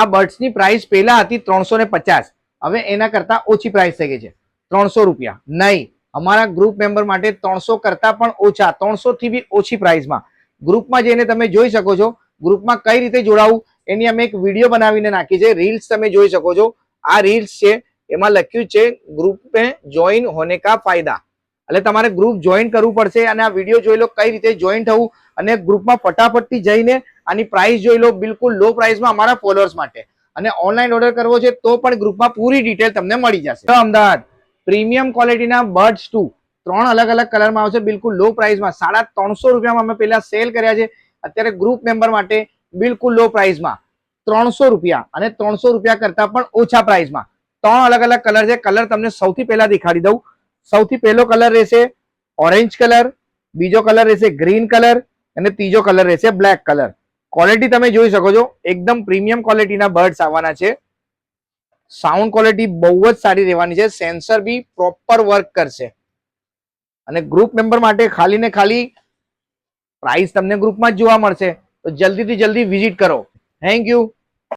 આ બર્ડ્સની પ્રાઇસ પહેલા હતી 350, હવે એના કરતા ઓછી પ્રાઇસ થઈ ગઈ છે 300 રૂપિયા. નહીં, અમારા ગ્રુપ મેમ્બર માટે 300 કરતા પણ ઓછા, 300 થી બી ઓછી પ્રાઇસમાં ગ્રુપમાં જઈને તમે જોઈ શકો છો. ગ્રુપમાં કઈ રીતે જોડાવું એની અમે એક વિડીયો બનાવીને નાખી છે, રીલ્સ તમે જોઈ શકો છો. આ રીલ્સ છે, એમાં લખ્યું છે ગ્રુપ में ज्वाइन होने का फायदा. એટલે તમારે ગ્રુપ જોઈન કરવું પડશે અને આ વિડીયો જોઈ લો કઈ રીતે જોઈન થવું અને ગ્રુપમાં ફટાફટથી જઈને આની પ્રાઇસ જોઈ લો બિલકુલ લો પ્રાઇસમાં અમારા ફોલોઅર્સ માટે. અને ઓનલાઈન ઓર્ડર કરવો છે તો પણ ગ્રુપમાં પૂરી ડિટેલ તમને મળી જશે. તો અમદાવાદ પ્રીમિયમ ક્વોલિટીના બર્ડ્સ 2 3 અલગ અલગ કલરમાં આવશે બિલકુલ લો પ્રાઇસમાં. 350 રૂપિયામાં અમે પહેલા સેલ કર્યા છે, અત્યારે ગ્રુપ મેમ્બર માટે બિલકુલ લો પ્રાઇસમાં 300 રૂપિયા અને 300 રૂપિયા કરતા પણ ઓછા પ્રાઇસમાં 3 અલગ અલગ કલર છે. કલર તમને સૌથી પહેલા દેખાડી દઉં. સૌથી પહેલો કલર રહેશે ઓરેન્જ કલર, બીજો કલર રહેશે ગ્રીન કલર અને ત્રીજો કલર રહેશે બ્લેક કલર. ક્વોલિટી તમે જોઈ શકો છો, એકદમ પ્રીમિયમ ક્વોલિટીના બર્ડ્સ આવવાના છે. સાઉન્ડ ક્વોલિટી બહુ જ સારી રહેવાની છે, સેન્સર બી પ્રોપર વર્ક કરશે. અને ગ્રુપ મેમ્બર માટે ખાલી ને ખાલી પ્રાઇસ તમને ગ્રુપમાં જ જોવા મળશે, તો જલ્દીથી જલ્દી વિઝિટ કરો. Thank you.